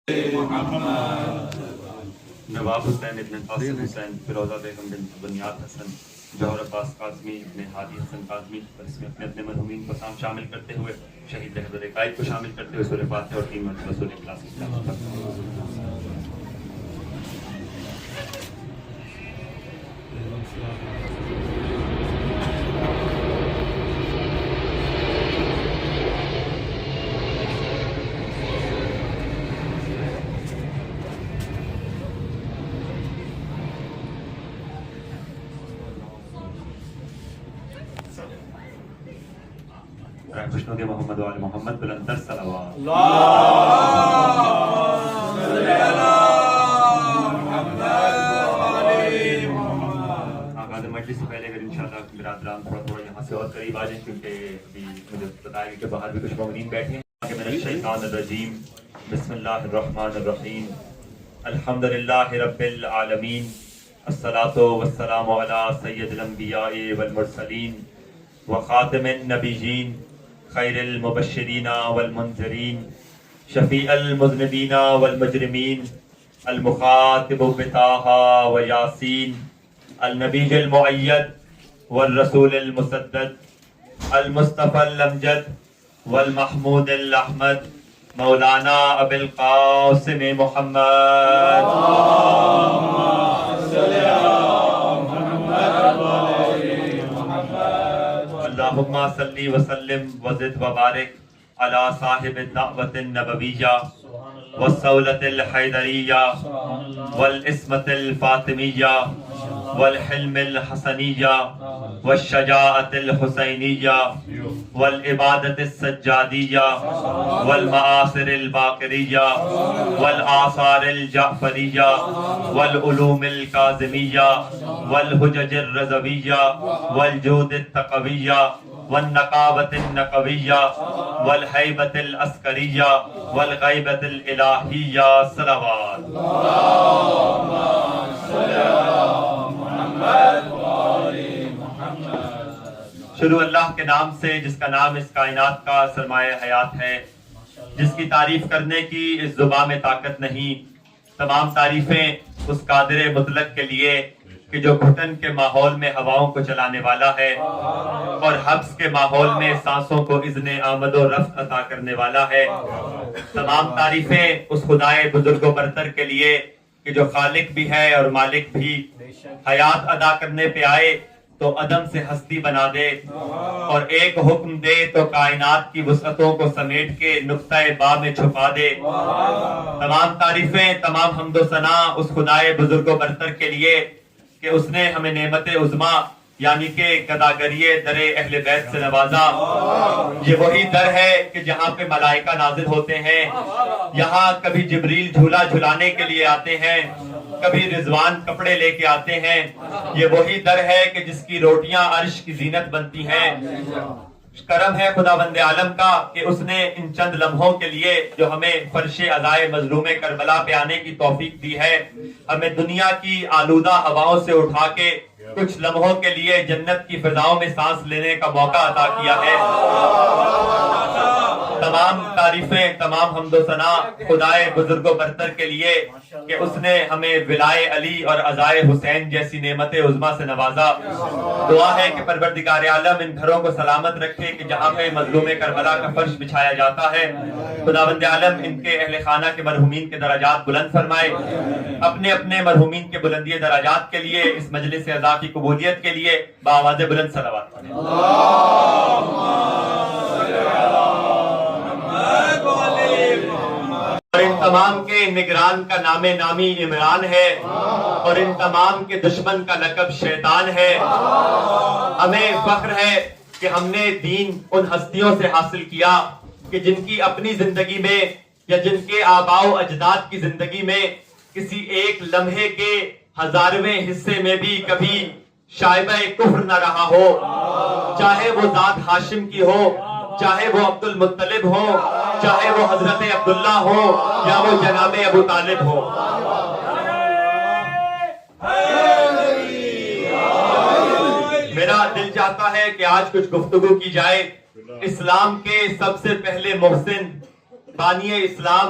نواب حسین ابن قاسم حسین فیروزہ بیگم بنت بنیاد حسن جوہر عباس قاسمی ابن ہادی حسن قاسمی پر اس میں اپنے مرحومین کو شامل کرتے ہوئے شہید بہادر قائد کو شامل کرتے ہوئے سورہ فاتحہ اور 3 مرتبہ سورہ اخلاص کی تلاوت کرتے ہیں۔ خوشنود محمد و آل محمد بلندر صلوات آغاز مجلس سے پہلے اگر انشاءاللہ برادران تھوڑا یہاں سے اور قریب آ جائیں، کیونکہ ابھی مجھے بتایا کہ باہر بھی کچھ مومنین بیٹھے ہیں۔ من الشیطان الرجیم بسم اللہ الرحمن الرحیم الحمدللہ رب العالمین الصلاۃ والسلام علی سید الانبیاء والمرسلین وخاتم النبیین خیر المبشرین والمنذرین شفیع المذنبین والمجرمین المخاطب بطٰ و یاسین النبی المؤید والرسول المسدد المصطفی الامجد والمحمود الاحمد مولانا ابی القاسم محمد اللہم صلی وسلم وزد وبارک علی صاحب الدعوۃ النبویہ والصولۃ الحیدریہ والعصمۃ الفاطمیہ والحلم الحسنیہ والشجاعۃ الحسینیہ والعبادۃ السجادیہ والمآثر الباقریہ والآثار الجعفریہ والعلوم الکاظمیہ والحجج الرضویہ والجود التقویہ والنقابۃ النقویہ والہیبۃ العسکریہ والغیبۃ الالہیہ صلوات۔ شروع اللہ کے نام سے جس کا نام اس کائنات کا سرمایہ حیات ہے، جس کی تعریف کرنے کی اس زبان میں طاقت نہیں۔ تمام تعریفیں اس قادر مطلق کے لیے کہ جو گھٹن کے ماحول میں ہواؤں کو چلانے والا ہے اور حبس کے ماحول میں سانسوں کو اذن آمد و رفت عطا کرنے والا ہے۔ تمام تعریفیں اس خدائے بزرگ و برتر کے لیے کہ جو خالق بھی ہے اور مالک بھی، حیات ادا کرنے پہ آئے تو عدم سے ہستی بنا دے اور ایک حکم دے تو کائنات کی وسعتوں کو سمیٹ کے نقطہ با میں چھپا دے۔ تمام تعریفیں، تمام حمد و ثنا اس خدائے بزرگ و برتر کے لیے کہ اس نے ہمیں نعمت عظما یعنی کہ گداگریے در اہل بیت سے نوازا۔ یہ وہی در ہے کہ جہاں پہ ملائکہ نازل ہوتے ہیں، یہاں کبھی جبریل جھولا جھلانے کے لیے آتے ہیں، کبھی رضوان کپڑے لے کے آتے ہیں۔ یہ وہی در ہے کہ جس کی روٹیاں عرش کی زینت بنتی ہیں۔ کرم ہے خداوند عالم کا کہ اس نے ان چند لمحوں کے لیے جو ہمیں فرش عزائے مظلوم کربلا پہ آنے کی توفیق دی ہے، ہمیں دنیا کی آلودہ ہواؤں سے اٹھا کے کچھ لمحوں کے لیے جنت کی فضاؤں میں سانس لینے کا موقع عطا کیا ہے۔ تمام تعریفیں، تمام حمد و ثنا خدائے بزرگ و برتر کے لیے کہ اس نے ہمیں ولائے علی اور عزائے حسین جیسی نعمت عظما سے نوازا۔ دعا ہے کہ پروردگار عالم ان گھروں کو سلامت رکھے کہ جہاں پہ مظلوم کربلا کا فرش بچھایا جاتا ہے۔ خداوند عالم ان کے اہل خانہ کے مرحومین کے درجات بلند فرمائے۔ اپنے اپنے مرحومین کے بلندی درجات کے لیے، اس مجلس اعزا کی قبولیت کے لیے بآواز بلند صلوات پڑھیں۔ اور ان تمام کے نگران کا نام نامی عمران ہے اور ان تمام کے دشمن کا لقب شیطان ہے۔ ہمیں فخر ہے کہ ہم نے دین ان ہستیوں سے حاصل کیا کہ جن کی اپنی زندگی میں یا جن کے آباء و اجداد کی زندگی میں کسی ایک لمحے کے 1000ویں حصے میں بھی کبھی شائبہ کفر نہ رہا ہو، چاہے وہ ذات ہاشم کی ہو، چاہے وہ عبد المطلب ہو، چاہے وہ حضرت عبداللہ ہو یا وہ جناب ابو طالب ہو۔ میرا دل چاہتا ہے کہ آج کچھ گفتگو کی جائے اسلام کے سب سے پہلے محسن بانی اسلام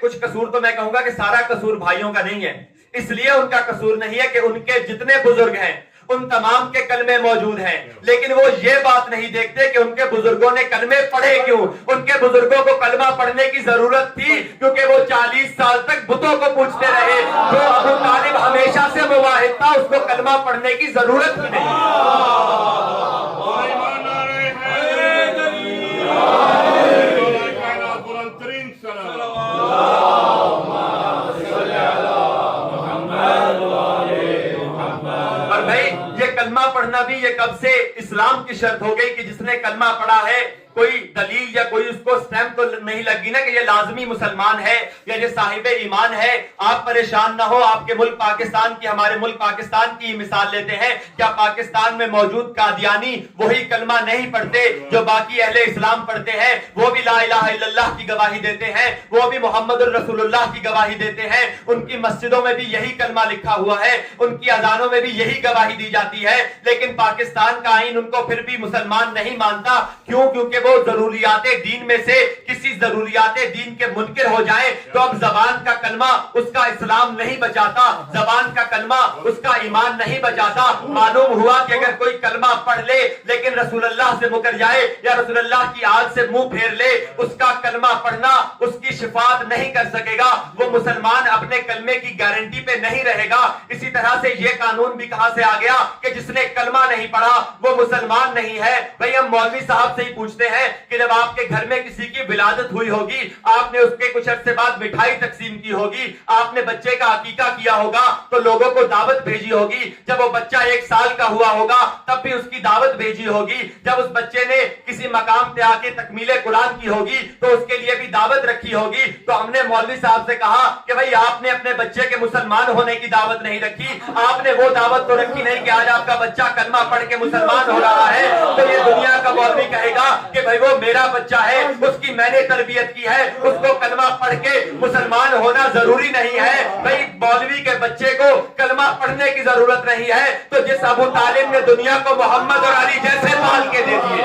کچھ قصور تو میں کہوں گا کہ سارا قصور بھائیوں کا نہیں ہے. اس لیے ان کا قصور نہیں ہے کہ ان کے جتنے بزرگ ہیں ان تمام کے کلمے موجود ہیں, لیکن وہ یہ بات نہیں دیکھتے کہ ان کے بزرگوں نے کلمے پڑھے کیوں. ان کے بزرگوں کو کلمہ پڑھنے کی ضرورت تھی کیونکہ وہ 40 سال تک بتوں کو پوچھتے رہے. جو ابو طالب ہمیشہ سے موحد تھا, اس کو کلمہ پڑھنے کی ضرورت ہی نہیں. اور بھائی یہ کلمہ پڑھنا بھی یہ کب سے اسلام کی شرط ہو گئی کہ جس نے کلمہ پڑھا ہے کوئی دلیل یا کوئی اس کو سٹیمپ تو نہیں لگی نا کہ یہ لازمی مسلمان ہے یا یہ صاحب ایمان ہے. آپ پریشان نہ ہو, آپ کے ملک پاکستان کی, ہمارے ملک پاکستان کی مثال لیتے ہیں. کیا پاکستان میں موجود قادیانی وہی کلمہ نہیں پڑھتے جو باقی اہل اسلام پڑھتے ہیں؟ وہ بھی لا الہ الا اللہ کی گواہی دیتے ہیں, وہ بھی محمد الرسول اللہ کی گواہی دیتے ہیں. ان کی مسجدوں میں بھی یہی کلمہ لکھا ہوا ہے, ان کی اذانوں میں بھی یہی گواہی دی جاتی ہے. لیکن پاکستان کا آئین ان کو پھر بھی مسلمان نہیں مانتا. کیوں؟ کیونکہ وہ ضروریات دین میں سے کسی ضروریات دین کے منکر ہو جائیں تو اب زبان کا کلمہ اس کا اسلام نہیں بچاتا, زبان کا کلمہ اس کا ایمان نہیں بچاتا. معلوم ہوا کہ اگر کوئی کلمہ پڑھ لے لیکن رسول اللہ سے مکر جائے یا رسول اللہ کی آل سے منہ پھیر لے, اس کا کلمہ پڑھنا اس کی شفاعت نہیں کر سکے گا. وہ مسلمان اپنے کلمے کی گارنٹی پہ نہیں رہے گا. اسی طرح سے یہ قانون بھی کہاں سے آ گیا کہ جس نے کلمہ نہیں پڑھا وہ مسلمان نہیں ہے. بھئی ہم مولوی صاحب سے ہی پوچھتے ہیں کہ جب آپ کے گھر میں کسی کی ولادت ہوئی ہوگی, آپ نے اس کے کچھ عرصے بعد مٹھائی تقسیم کی ہوگی, آپ نے بچے کا عقیقہ کیا ہوگا تو لوگوں کو دعوت بھیجی ہوگی. جب وہ بچہ 1 سال کا ہوا ہوگا تب بھی اس کی دعوت بھیجی ہوگی. جب اس بچے نے کسی مقام پہ آ کے تکمیل قرآن کی ہوگی تو اس کے لیے بھی دعوت رکھی ہوگی. تو ہم نے مولوی صاحب سے کہا کہ بھئی آپ نے اپنے بچے کے مسلمان ہونے کی دعوت نہیں رکھی, آپ نے وہ دعوت تو رکھی نہیں کہ آج آپ کا بچہ کلمہ پڑھ کے مسلمان ہو رہا ہے. تو یہ دنیا کا مولوی کہے گا کہ بھئی وہ میرا بچہ ہے, اس کی میں نے تربیت کی ہے, اس کو کلمہ پڑھ کے مسلمان ہونا ضروری نہیں ہے. بھئی مولوی کے بچے کو کلمہ پڑھنے کی ضرورت نہیں ہے تو جس ابو طالب نے دنیا کو محمد اور علی جیسے پال کے دے دیے.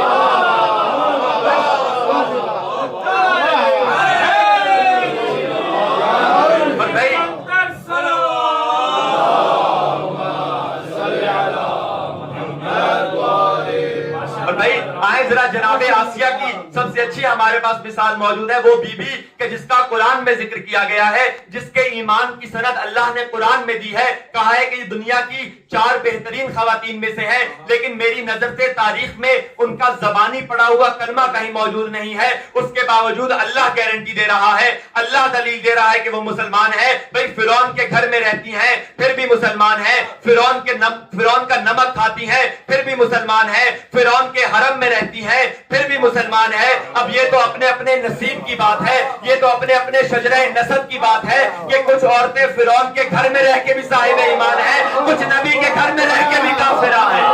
اور بھئی آئے ذرا جناب آسیہ کی سب سے اچھی ہمارے پاس مثال موجود ہے, وہ بی بی کہ جس کا قرآن میں ذکر کیا گیا ہے, جس کے ایمان کی سند اللہ نے قرآن میں دی ہے. کہا ہے کہ یہ دنیا کی 4 بہترین خواتین میں سے ہے, لیکن میری نظر سے تاریخ میں ان کا زبانی پڑا ہوا کلمہ کہیں موجود نہیں ہے. اس کے باوجود اللہ گارنٹی دے رہا ہے, اللہ دلیل دے رہا ہے کہ وہ مسلمان ہے. بھئی فرعون کے گھر میں رہتی ہیں پھر بھی مسلمان ہے, فرعون کا نمک کھاتی ہیں پھر بھی مسلمان ہے, فرعون کے حرم میں رہتی ہیں پھر بھی مسلمان ہے. اب یہ تو اپنے اپنے نصیب کی بات ہے, یہ تو اپنے اپنے شجرہ نسب کی بات ہے کہ کچھ عورتیں فرعون کے گھر میں رہ کے بھی صاحب ایمان ہیں, کچھ نبی کے گھر میں رہ کے بھی کافرہ ہیں.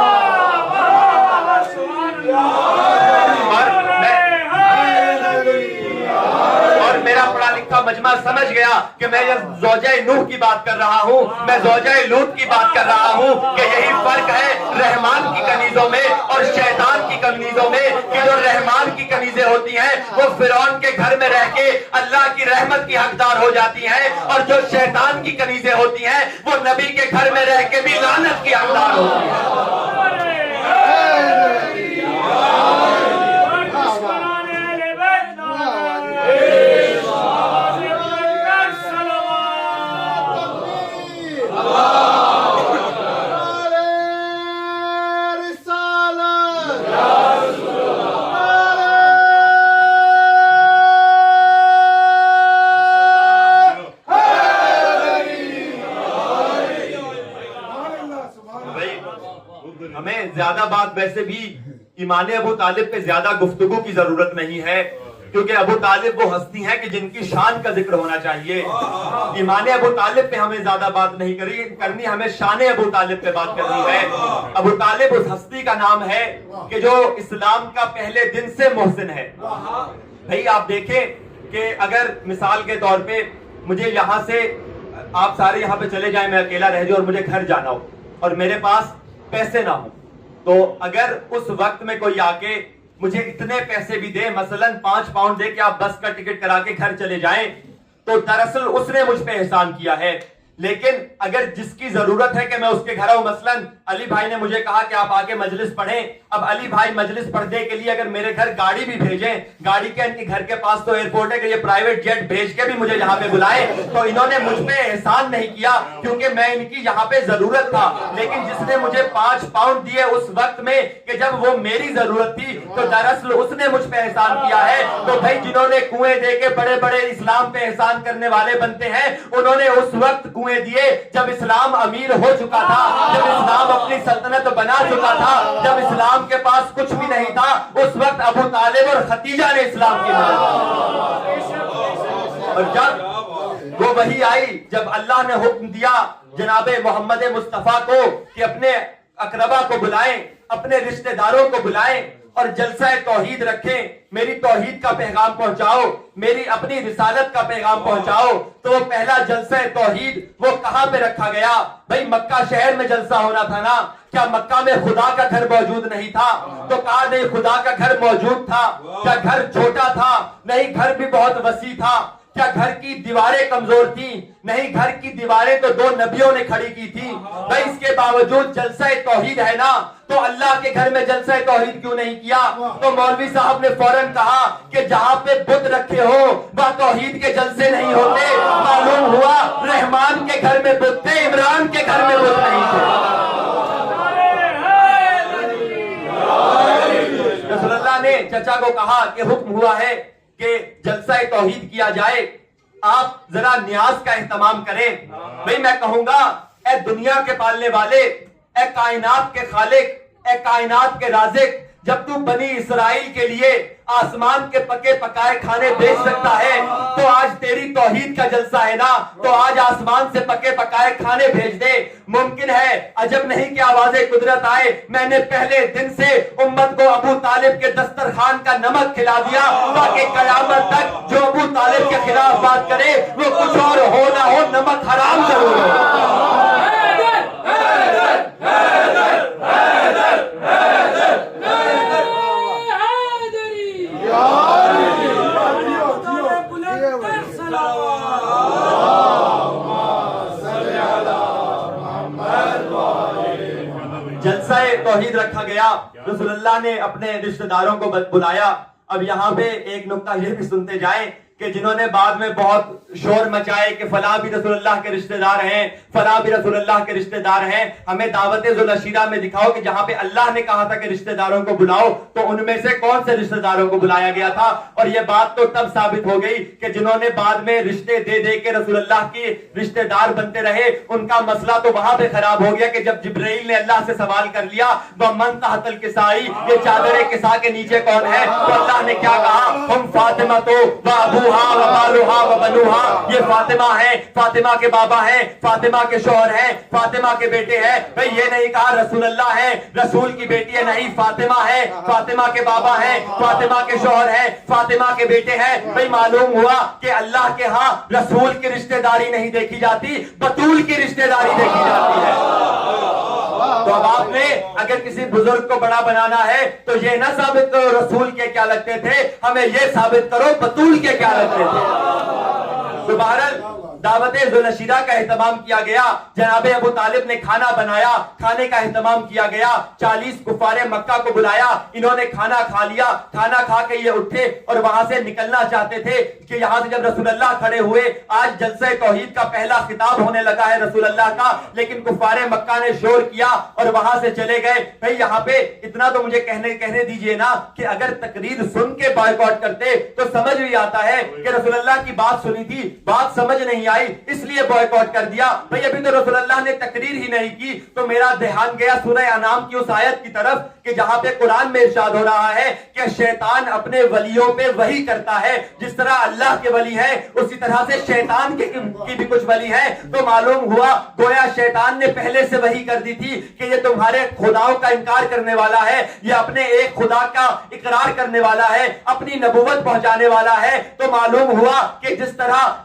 اور میرا پڑھا لکھا مجمع سمجھ گیا کہ میں زوجہ نوح کی بات کر رہا ہوں, میں زوجہ لوط کی بات کر رہا ہوں کہ یہی فرق ہے رحمان کی کنیزوں میں اور شیطان کی کنیزوں میں کہ جو رحمان کی کنیزیں ہوتی ہیں وہ فرعون کے گھر میں رہ کے اللہ کی رحمت کی حقدار ہو جاتی ہیں, اور جو شیطان کی کنیزیں ہوتی ہیں وہ نبی کے گھر میں رہ کے بھی لعنت کی حقدار ہوتی ہیں. ہمیں زیادہ بات ویسے بھی ایمان ابو طالب پہ زیادہ گفتگو کی ضرورت نہیں ہے, کیونکہ ابو طالب وہ ہستی ہیں کہ جن کی شان کا ذکر ہونا چاہیے. ایمان ابو طالب پہ ہمیں زیادہ بات نہیں کرنی, ہمیں شان ابو طالب پہ بات کرنی ہے. ابو طالب اس ہستی کا نام ہے کہ جو اسلام کا پہلے دن سے محسن ہے. بھئی آپ دیکھیں کہ اگر مثال کے طور پہ مجھے یہاں سے آپ سارے یہاں پہ چلے جائیں, میں اکیلا رہ جاؤں اور مجھے گھر جانا ہو اور میرے پاس پیسے نہ ہوں, تو اگر اس وقت میں کوئی آ کے مجھے اتنے پیسے بھی دے, مثلا 5 پاؤنڈ دے کہ آپ بس کا ٹکٹ کرا کے گھر چلے جائیں, تو دراصل اس نے مجھ پہ احسان کیا ہے. لیکن اگر جس کی ضرورت ہے کہ میں اس کے گھر آؤں، مثلاً علی بھائی نے مجھے کہا کہ آپ آگے مجلس پڑھیں، اب علی بھائی مجلس پڑھنے کے لیے اگر میرے گھر گاڑی بھی بھیجیں، گاڑی کے ان کے گھر کے پاس تو ایئرپورٹ ہے کہ یہ پرائیویٹ جیٹ بھیج کے بھی مجھے یہاں پہ بلائے، تو انہوں نے مجھ پہ احسان نہیں کیا کیونکہ میں ان کی یہاں پہ ضرورت تھا. لیکن جس نے مجھے 5 پاؤنڈ دیے اس وقت میں کہ جب وہ میری ضرورت تھی، تو دراصل اس نے مجھ پہ احسان کیا ہے. تو بھائی جنہوں نے کنویں دے کے بڑے بڑے اسلام پہ احسان کرنے والے بنتے ہیں، انہوں نے اس وقت کنویں دیے جب اسلام امیر ہو چکا تھا، جب اسلام اپنی سلطنت بنا چکا تھا، جب اسلام کے پاس کچھ بھی نہیں تھا. اس وقت ابو طالب اور ختیجہ نے اسلام کی مدد کی. اور جب وہ وحی آئی، جب اللہ نے حکم دیا جناب محمد مصطفیٰ کو کہ اپنے اقربا کو بلائیں، اپنے رشتہ داروں کو بلائیں اور جلسہ توحید رکھیں، میری توحید کا پیغام پہنچاؤ، میری اپنی رسالت کا پیغام پہنچاؤ، تو وہ پہلا جلسہ توحید وہ کہاں پہ رکھا گیا؟ بھائی مکہ شہر میں جلسہ ہونا تھا نا. کیا مکہ میں خدا کا گھر موجود نہیں تھا؟ تو کہا نہیں، خدا کا گھر موجود تھا. کیا گھر چھوٹا تھا؟ نہیں، گھر بھی بہت وسیع تھا. کیا گھر کی دیواریں کمزور تھیں؟ نہیں، گھر کی دیواریں تو 2 نبیوں نے کھڑی کی تھی. بھائی اس کے باوجود جلسہ توحید ہے نا، تو اللہ کے گھر میں جلسہ توحید کیوں نہیں کیا؟ تو مولوی صاحب نے فوراً کہا کہ جہاں پہ بت رکھے ہو وہاں توحید کے جلسے نہیں ہوتے. معلوم ہوا رحمان کے گھر میں بت تھے، عمران کے گھر میں بت نہیں تھے. رسول اللہ نے چچا کو کہا کہ حکم ہوا ہے کہ جلسہ توحید کیا جائے، آپ ذرا نیاز کا اہتمام کریں. بھئی میں کہوں گا، اے دنیا کے پالنے والے، اے کائنات کے خالق، اے کائنات کے رازق، جب تو بنی اسرائیل کے لیے آسمان کے پکے پکائے کھانے بیچ سکتا ہے، تو آج تیری توحید کا جلسہ ہے نا، تو آج آسمان سے پکے پکائے کھانے بھیج دے. ممکن ہے، عجب نہیں کہ آواز قدرت آئے. میں نے پہلے دن سے امت کو ابو طالب کے دسترخوان کا نمک کھلا دیا تاکہ قیامت تک جو ابو طالب کے خلاف بات کرے وہ کچھ اور ہو نہ ہو، نمک حرام ضرور ہو. جلسہ توحید رکھا گیا، رسول اللہ نے اپنے رشتہ داروں کو بلایا. اب یہاں پہ ایک نکتہ یہ بھی سنتے جائیں کہ جنہوں نے بعد میں بہت شور مچائے کہ فلاں بھی رسول اللہ کے رشتہ دار ہیں، فلاں بھی رسول اللہ کے رشتہ دار ہیں، ہمیں دعوت ذوالعشیرہ میں دکھاؤ کہ جہاں پہ اللہ نے کہا تھا کہ رشتہ داروں کو بلاؤ تو ان میں سے کون سے رشتہ داروں کو بلایا گیا تھا. اور یہ بات تو تب ثابت ہو گئی کہ جنہوں نے بعد میں رشتے دے دے کے رسول اللہ کی رشتہ دار بنتے رہے، ان کا مسئلہ تو وہاں پہ خراب ہو گیا کہ جب جبرائیل نے اللہ سے سوال کر لیا وَمَن تَحْتَ الْكِسَاءِ، یہ چادر کساء کے نیچے کون ہے، تو اللہ نے کیا کہا، ہم فاطمہ تو وابوہا وبالوہا وبنوہا، یہ فاطمہ ہیں، فاطمہ کے بابا ہیں، فاطمہ کے شوہر ہیں، فاطمہ کے بیٹے ہیں. بھئی یہ نہیں کہا رسول اللہ ہیں، رسول کی بیٹی ہے، نہیں، فاطمہ ہے، فاطمہ کے بابا ہیں، فاطمہ کے شوہر ہیں، فاطمہ کے بیٹے ہیں. بھئی معلوم ہوا کہ اللہ کے ہاں رسول کی رشتہ داری نہیں دیکھی جاتی، بطول کی رشتہ داری دیکھی جاتی ہے. تو اب آپ نے اگر کسی بزرگ کو بڑا بنانا ہے تو یہ نہ ثابت کرو رسول کے کیا لگتے تھے، ہمیں یہ ثابت کرو بطول کے کیا لگتے تھے. تو بہرحال دعوت ذوالعشیرہ کا اہتمام کیا گیا، جناب ابو طالب نے کھانا بنایا، کھانے کا اہتمام کیا گیا، 40 کفار مکہ کو بلایا، انہوں نے کھانا کھا لیا. کھانا کھا کے یہ اٹھے اور وہاں سے نکلنا چاہتے تھے کہ یہاں سے جب رسول اللہ کھڑے ہوئے، آج جلسہ توحید کا پہلا خطاب ہونے لگا ہے رسول اللہ کا، لیکن کفار مکہ نے شور کیا اور وہاں سے چلے گئے. بھئی یہاں پہ اتنا تو مجھے کہنے دیجئے نا کہ اگر تقریر سن کے بائیکاٹ کرتے تو سمجھ بھی آتا ہے کہ رسول اللہ کی بات سنی تھی، بات سمجھ نہیں آئی اس لیے بائیکاٹ کر دیا. بھئی ابھی تو رسول اللہ نے تقریر ہی نہیں کی. تو میرا دھیان گیا سورہ انعام کی اس آیت کی طرف کہ جہاں پہ قرآن میں ارشاد ہو رہا ہے کہ شیطان اپنے ولیوں پہ وحی کرتا ہے، جس طرح اللہ کے ولی ہے اسی طرح سے شیطان کی بھی کچھ ولی ہے. تو معلوم ہوا گویا شیطان نے پہلے سے وحی کر دی تھی کہ یہ تمہارے خداؤں کا انکار کرنے والا ہے، یہ اپنے ایک خدا کا اقرار کرنے والا ہے، اپنی نبوت پہنچانے والا ہے. تو معلوم ہوا کہ جس طرح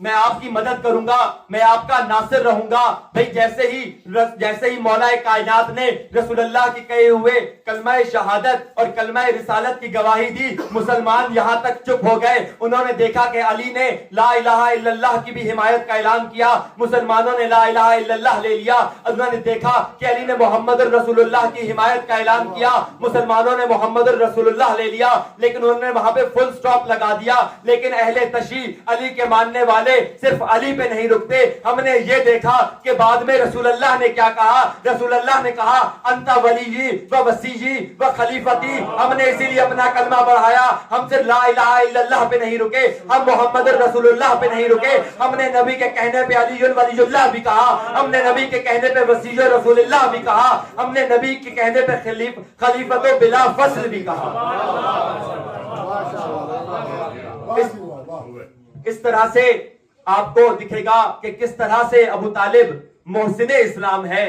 میں آپ کی مدد کروں گا, میں آپ کا ناصر رہوں گا. بھئی جیسے ہی مولا کائنات نے رسول اللہ کے کہے ہوئے کلمہ شہادت اور کلمہ رسالت کی گواہی دی, مسلمان یہاں تک چپ ہو گئے. انہوں نے دیکھا کہ علی نے لا الہ الا اللہ کی بھی حمایت کا اعلان کیا, مسلمانوں نے لا الہ الا اللہ لے لیا. انہوں نے دیکھا کہ علی نے محمد رسول اللہ کی حمایت کا اعلان کیا, مسلمانوں نے محمد رسول اللہ لے لیا. لیکن انہوں نے وہاں پہ فل سٹاپ لگا دیا. لیکن اہل تشیع علی کے ماننے والے صرف علی پہ نہیں رکتے. ہم نے یہ دیکھا کہ بعد میں رسول اللہ نے کیا کہا. رسول اللہ نے کہا انت ولی و وسیعی و خلیفتی. ہم نے اسی لیے اپنا کلمہ بڑھایا. ہم صرف لا الہ الا اللہ پہ نہیں رکے, ہم محمد رسول اللہ پہ نہیں رکے. ہم نے نبی کے کہنے پہ علی ولی اللہ بھی کہا, ہم نے نبی کے کہنے پہ وسیع رسول اللہ بھی کہا, ہم نے نبی کے کہنے پہ خلیفت و بلا فصل بھی کہا. اس طرح سے آپ کو دکھے گا کہ کس طرح سے ابو طالب محسن اسلام ہے,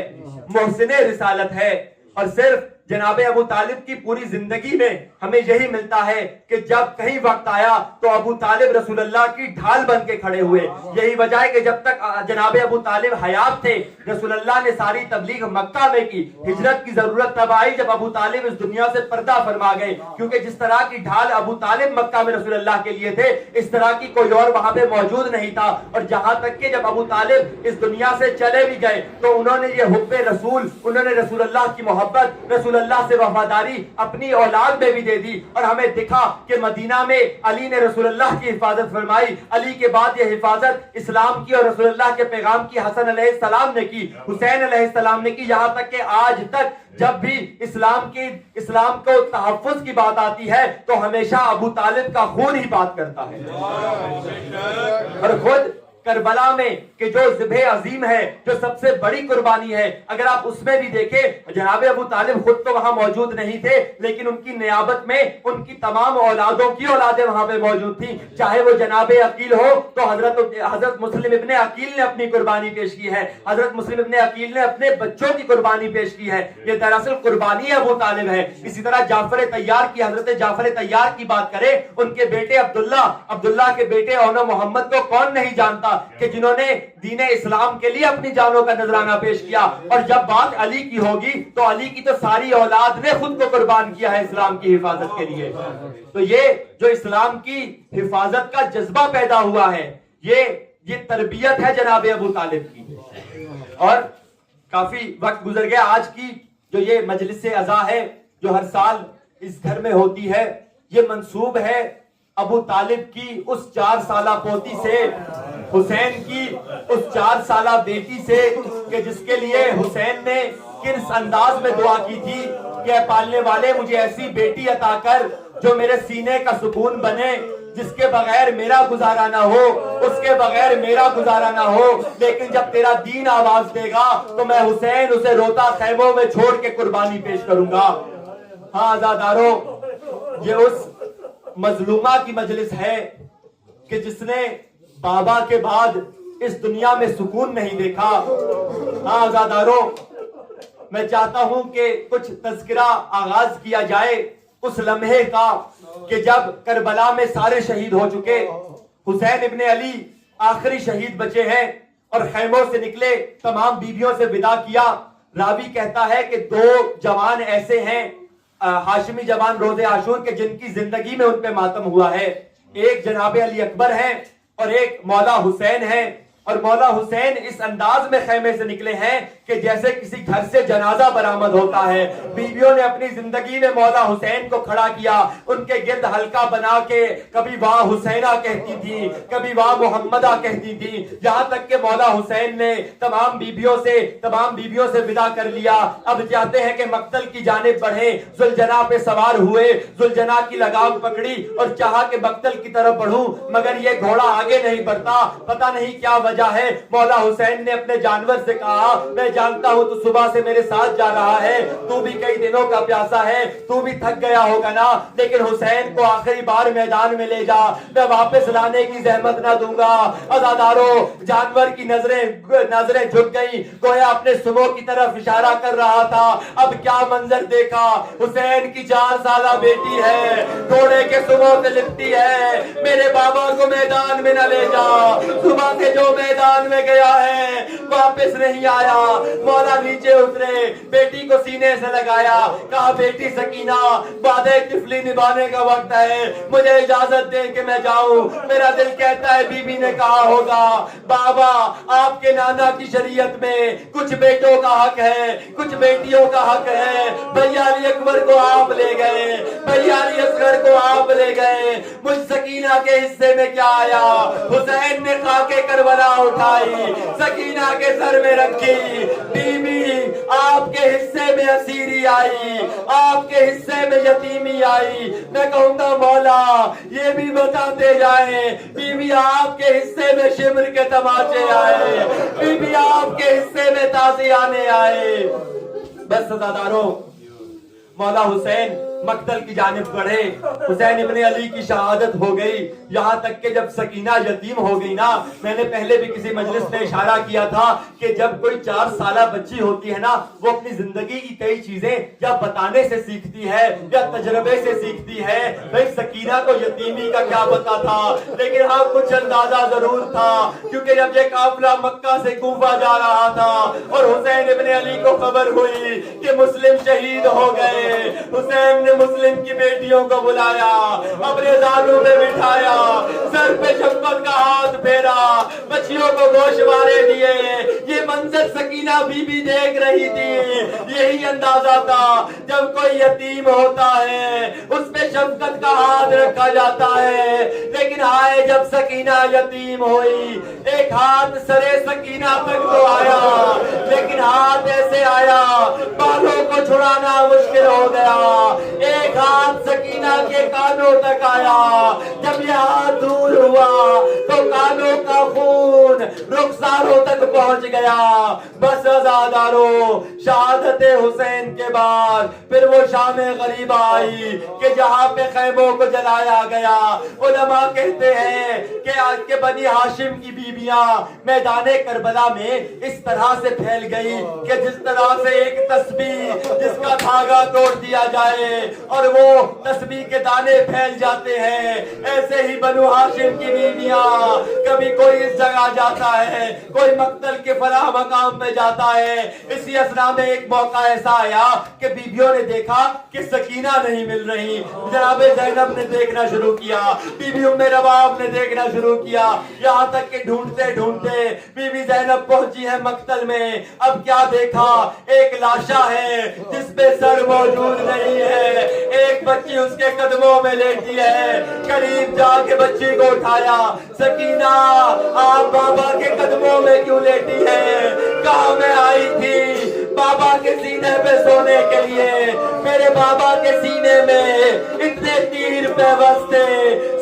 محسن رسالت ہے. اور صرف جناب ابو طالب کی پوری زندگی میں ہمیں یہی ملتا ہے کہ جب کہیں وقت آیا تو ابو طالب رسول اللہ کی ڈھال بن کے کھڑے ہوئے. یہی وجہ ہے کہ جب تک جناب ابو طالب حیات تھے رسول اللہ نے ساری تبلیغ مکہ میں کی. ہجرت کی ضرورت تب آئی جب ابو طالب اس دنیا سے پردہ فرما گئے, کیونکہ جس طرح کی ڈھال ابو طالب مکہ میں رسول اللہ کے لیے تھے اس طرح کی کوئی اور وہاں پہ موجود نہیں تھا. اور جہاں تک کہ جب ابو طالب اس دنیا سے چلے بھی گئے تو انہوں نے یہ حب رسول, انہوں نے رسول اللہ کی محبت, رسول اللہ سے وفاداری اپنی اولاد میں بھی دے دی. اور ہمیں دکھا کہ مدینہ میں علی نے رسول اللہ کی حفاظت فرمائی. علی کے بعد یہ حفاظت اسلام کی اور رسول اللہ کے پیغام کی حسن علیہ السلام نے کی, حسین علیہ السلام نے کی. یہاں تک کہ آج تک جب بھی اسلام کو تحفظ کی بات آتی ہے تو ہمیشہ ابو طالب کا خون ہی بات کرتا ہے. اور خود کربلا میں کہ جو ذبح عظیم ہے, جو سب سے بڑی قربانی ہے, اگر آپ اس میں بھی دیکھیں جناب ابو طالب خود تو وہاں موجود نہیں تھے لیکن ان کی نیابت میں ان کی تمام اولادوں کی اولادیں وہاں پہ موجود تھیں. چاہے وہ جناب عقیل ہو تو حضرت مسلم ابن عقیل نے اپنی قربانی پیش کی ہے, حضرت مسلم ابن عقیل نے اپنے بچوں کی قربانی پیش کی ہے. یہ دراصل قربانی ابو طالب ہے. اسی طرح جعفر طیار کی, حضرت جعفر طیار کی بات کریں, ان کے بیٹے عبداللہ کے بیٹے اونا محمد کو کون نہیں جانتا کہ جنہوں نے دین اسلام کے لیے اپنی جانوں کا نذرانہ پیش کیا. اور جب بات علی کی ہوگی تو علی کی تو ساری اولاد نے خود کو قربان کیا ہے اسلام کی حفاظت کے لیے. تو یہ جو اسلام کی حفاظت کا جذبہ پیدا ہوا ہے یہ تربیت ہے جناب ابو طالب کی. اور کافی وقت گزر گیا. آج کی جو یہ مجلس عزا ہے جو ہر سال اس گھر میں ہوتی ہے, یہ منسوب ہے ابو طالب کی اس 4 سالہ پوتی سے, حسین کی اس 4 سالہ بیٹی سے, کہ جس کے لیے حسین نے کس انداز میں دعا کی تھی کہ اے پالنے والے مجھے ایسی بیٹی عطا کر جو میرے سینے کا سکون بنے, جس کے بغیر میرا گزارا نہ ہو, اس کے بغیر میرا گزارا نہ ہو. لیکن جب تیرا دین آواز دے گا تو میں حسین اسے روتا خیموں میں چھوڑ کے قربانی پیش کروں گا. ہاں عزادارو, یہ اس مظلومہ کی مجلس ہے کہ جس نے بابا کے بعد اس دنیا میں سکون نہیں دیکھا. ہاں عزادارو, میں چاہتا ہوں کہ کچھ تذکرہ آغاز کیا جائے اس لمحے کا کہ جب کربلا میں سارے شہید ہو چکے, حسین ابن علی آخری شہید بچے ہیں اور خیموں سے نکلے, تمام بیویوں سے ودا کیا. راوی کہتا ہے کہ 2 جوان ایسے ہیں ہاشمی جوان روز عاشور کے جن کی زندگی میں ان پہ ماتم ہوا ہے. ایک جناب علی اکبر ہے اور ایک مولا حسین ہے. اور مولا حسین اس انداز میں خیمے سے نکلے ہیں کہ جیسے کسی گھر سے جنازہ برآمد ہوتا ہے. بیویوں نے اپنی زندگی میں مولا حسین کو کھڑا کیا, ان کے گرد حلقہ بنا کے کبھی واہ حسینہ کہتی تھی, کبھی واہ محمدہ کہتی تھی, یہاں تک کہ مولا حسین نے تمام بیویوں سے ودا کر لیا. اب چاہتے ہیں کہ مقتل کی جانب بڑھیں, ذوالجناح پہ سوار ہوئے, ذوالجناح کی لگام پکڑی اور چاہا کہ مقتل کی طرف بڑھوں, مگر یہ گھوڑا آگے نہیں بڑھتا. پتہ نہیں کیا وجہ وجہ ہے مولا حسین نے اپنے جانور سے کہا میں جانتا ہوں تو صبح سے میرے ساتھ جا رہا ہے, تو بھی کئی دنوں کا پیاسا ہے, تو بھی تھک گیا ہوگا نا, لیکن حسین کو آخری بار میدان میں لے جا, میں واپس لانے کی زحمت نہ دوں گا. عزادارو جانور کی نظریں جھک گئی, گویا اپنے سمو کی طرف اشارہ کر رہا تھا. اب کیا منظر دیکھا, حسین کی 4 سالہ بیٹی ہے, گھوڑے کے سمو سے لپٹی ہے, میرے بابا کو میدان میں نہ لے جا, صبح سے جو میدان میں گیا ہے واپس نہیں آیا. مولا نیچے اترے, بیٹی کو سینے سے لگایا, کہا بیٹی سکینہ وعدے طفلی نبھانے کا وقت ہے, مجھے اجازت دیں کہ میں جاؤں. میرا دل کہتا ہے بی بی نے کہا ہوگا بابا آپ کے نانا کی شریعت میں کچھ بیٹوں کا حق ہے, کچھ بیٹیوں کا حق ہے. بھیا علی اکبر کو آپ لے گئے, بھیا علی اصغر کو آپ لے گئے, مجھ سکینہ کے حصے میں کیا آیا؟ حسین نے خاکے کربلا اٹھائی, سکینہ کے سر میں رکھی. بی بی آپ کے حصے میں اسیری آئی, آپ کے حصے میں یتیمی آئی. میں کہوں گا مولا یہ بھی بتاتے جائیں, بی بی آپ کے حصے میں شمر کے تماچے آئے, بی بی آپ کے حصے میں تازیانے آئے. بس عزاداروں مولا حسین مقتل کی جانب بڑھے. حسین ابن علی کی شہادت ہو گئی, یہاں تک کہ جب سکینہ یتیم ہو گئی نا, میں نے پہلے بھی کسی مجلس میں اشارہ کیا تھا کہ جب کوئی 4 سالہ بچی ہوتی ہے نا, وہ اپنی زندگی کی کئی چیزیں یا بتانے سے سیکھتی ہے یا تجربے سے سیکھتی ہے. بھئی سکینہ کو یتیمی کا کیا پتا تھا, لیکن ہاں کچھ اندازہ ضرور تھا, کیونکہ جب یہ قافلہ مکہ سے کوفہ جا رہا تھا اور حسین ابن علی کو خبر ہوئی کہ مسلم شہید ہو گئے, حسین نے مسلم کی بیٹیوں کو بلایا, اپنے زانوں میں بٹھایا, سر پہ شفقت کا ہاتھ پھیرا, بچیوں کو گوشوارے دیے. یہ منظر سکینہ بی بی دیکھ رہی تھی. یہی اندازہ تھا جب کوئی یتیم ہوتا ہے اس پہ شفقت کا ہاتھ رکھا جاتا ہے, لیکن آئے جب سکینہ یتیم ہوئی, ایک ہاتھ سرے سکینہ تک تو آیا, لیکن ہاتھ ایسے آیا بالوں کو چھڑانا مشکل ہو گیا. ایک ہاتھ سکینہ کے کانوں تک آیا, جب یہ ہاتھ دور ہوا تو کانوں کا خون رخساروں تک پہنچ گیا. بس عزاداروں شہادت حسین کے بعد پھر وہ شام غریبہ آئی کہ جہاں پہ خیموں کو جلایا گیا. علماء کہتے ہیں کہ بنی ہاشم کی بیویاں میدان کربلا میں اس طرح سے پھیل گئی کہ جس طرح سے ایک تسبیح جس کا دھاگا توڑ دیا جائے اور وہ تسبیح کے دانے پھیل جاتے ہیں, ایسے ہی بنو ہاشم کی بیویاں, کبھی کوئی اس جگہ جاتا ہے, کوئی مقتل کے فلاں مقام پہ جاتا ہے. اسی اسنا میں ایک موقع ایسا آیا کہ بیویوں نے دیکھا کہ سکینہ نہیں مل رہی. جناب زینب نے دیکھنا شروع کیا, بی بی ام رباب نے دیکھنا شروع کیا, یہاں تک کہ ڈھونڈتے ڈھونڈتے بی بی زینب پہنچی ہے مقتل میں. اب کیا دیکھا, ایک لاشا ہے جس پہ سر موجود نہیں ہے, ایک بچی اس کے قدموں میں لیٹی ہے. قریب جا کے بچی کو اٹھایا, سکینہ آپ بابا کے قدموں میں کیوں لیٹی ہے؟ کہاں میں آئی تھی بابا کے سینے پہ سونے کے لیے, میرے بابا کے سینے میں اتنے تیر پیوست تھے,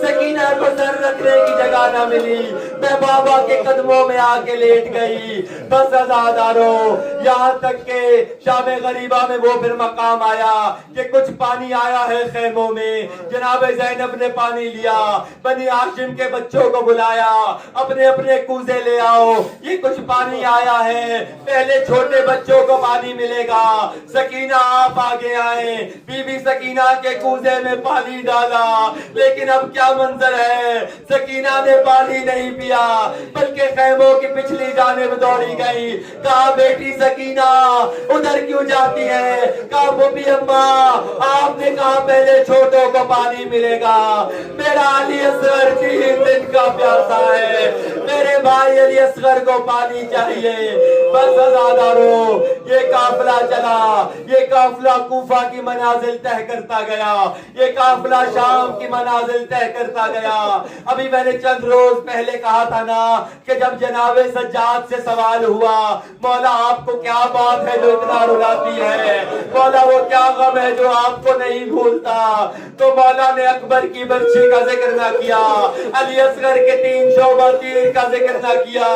سکینہ کو سر رکھنے کی جگہ نہ ملی, میں بابا کے قدموں میں آ کے لیٹ گئی. بس عزاداروں یہاں تک کہ شام غریبہ میں وہ پھر مقام آیا کہ کچھ پانی آیا ہے خیموں میں. جناب زینب نے پانی لیا, بنی ہاشم کے بچوں کو بلایا, اپنے اپنے کوزے لے آؤ, یہ کچھ پانی آیا ہے, پہلے چھوٹے بچوں کو پانی ملے گا. سکینہ آپ آگے آئے, بی بی سکینہ کے کوزے میں پانی ڈالا, لیکن اب کیا منظر ہے, سکینہ نے پانی نہیں پیا بلکہ خیموں کی پچھلی جانب دوڑی گئی. کہا بیٹی سکینہ ادھر کیوں جاتی ہے؟ کہا بوبی اماں آپ نے کہا پہلے چھوٹوں کو پانی ملے گا, میرا علی اصغر 3 دن کا پیاسا ہے, میرے بھائی علی اصغر کو پانی چاہیے. بس عزاداروں یہ قافلہ چلا، یہ قافلہ کوفہ کی منازل طے کرتا گیا، یہ قافلہ شام کی منازل طے کرتا گیا۔ ابھی میں نے چند روز پہلے کہا تھا نا کہ جب جناب سجاد سے سوال ہوا مولا آپ کو کیا بات ہے جو اتنا رلاتی ہے، مولا وہ کیا غم ہے جو آپ کو نہیں بھولتا، تو مولا نے اکبر کی برچھی کا ذکر نہ کیا، علی اصغر کے 3 شعبہ تیر کا ذکر نہ کیا،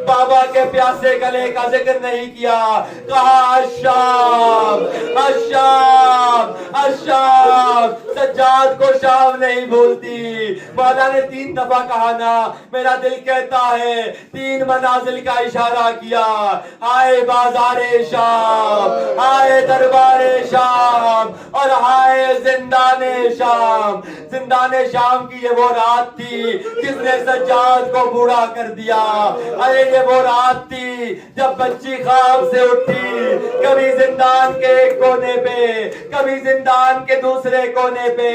بابا کے پیاسے گلے کا ذکر نہیں کیا، کہا الشام الشام الشام، سجاد کو شام نہیں بھولتی۔ مولا نے 3 دفعہ کہا نا، میرا دل کہتا ہے 3 منازل کا اشارہ کیا، آئے بازار شام، آئے دربار شام، اور آئے زندان شام۔ زندان شام کی یہ وہ رات تھی جس نے سجاد کو بوڑھا کر دیا۔ ارے یہ وہ رات تھی جب بچی خواب سے اٹھی، کبھی زندان کے ایک کونے پہ، کبھی زندان کے دوسرے کونے پہ،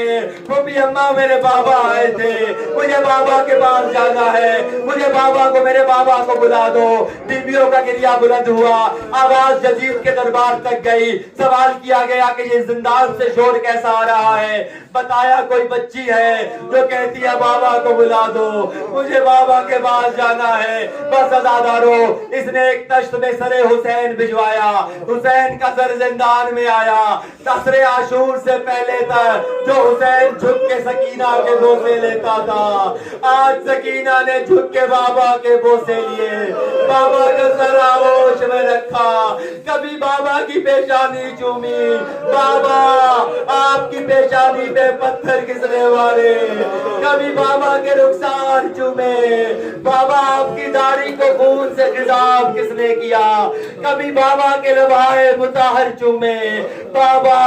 پھوپھی اماں میرے بابا آئے تھے، مجھے بابا کے پاس جانا ہے، مجھے بابا کو، میرے بابا کو بلا دو۔ بیویوں کا گریہ بلند ہوا، آواز جدید کے دربار تک گئی، سوال کیا گیا کہ یہ زندان سے شور کیسا آ رہا ہے؟ بتایا کوئی بچی ہے جو کہتی ہے بابا کو بلا دو، مجھے بابا کے پاس جانا ہے۔ بس عزادارو، اس نے ایک تشت میں سر حسین بھجوایا، حسین کا سر زندان میں آیا۔ تسرے عاشور سے پہلے تک جو حسین جھک کے سکینہ کے بوسے لیتا تھا، آج سکینہ نے جھک کے بابا کے بوسے لیے، بابا کا سر آغوش میں رکھا، کبھی بابا کی پیشانی چومی، بابا آپ کی پیشانی پہ پتھر کس نے مارے، کبھی بابا کے رخسار چومے، بابا آپ کی داڑھی کو خون سے خضاب کس نے کیا، کبھی بابا کے لبائے مطہر چومے، بابا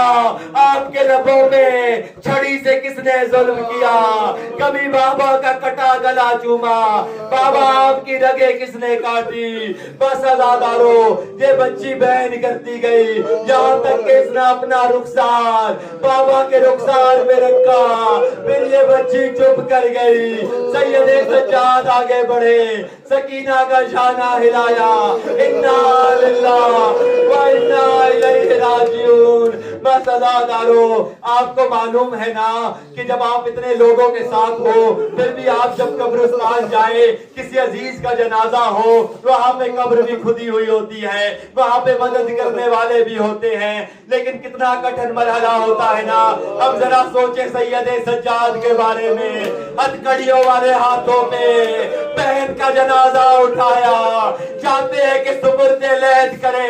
آپ کے لبوں میں چھڑی سے کس نے ظلم کیا، کبھی بابا کا کٹا گلا چوما، بابا آپ کی رگیں کس نے کاٹی۔ بس عزادارو، یہ بچی بہن کرتی گئی، یہاں تک کہ اس نے اپنا رخسار بابا کے رخسار میں رکھا، پھر یہ بچی چپ کر گئی۔ سید سجاد آگے بڑھے، سکینہ کا شانہ ہلایا، انا للہ و انا الیہ راجعون۔ بس عزادارو، آپ کو معلوم ہے نا کہ جب آپ اتنے لوگوں کے ساتھ ہو، پھر بھی آپ جب قبرستان جائے، کسی عزیز کا جنازہ ہو، وہاں پہ قبر بھی کھدی ہوئی ہوتی ہے، وہاں پہ مدد کرنے والے بھی ہوتے ہیں، لیکن کتنا کٹھن مرحلہ ہوتا ہے نا۔ اب ذرا سوچے سید سجاد کے بارے میں، ہتھکڑیوں والے ہاتھوں پہ بہن کا جنازہ اٹھایا، چاہتے ہیں کہ سپرد لحد کرے،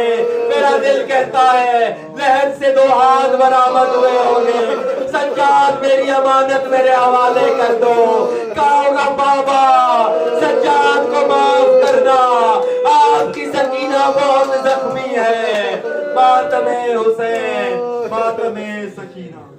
میرا دل کہتا ہے لحد سے 2 ہاتھ برآمد ہوئے ہوں گے، سجاد میری امانت میرے حوالے کر دو۔ کہا ہوگا بابا سجاد کو معاف کرنا، آپ کی سکینہ بہت زخمی ہے۔ ماتم حسین، ماتم سکینہ۔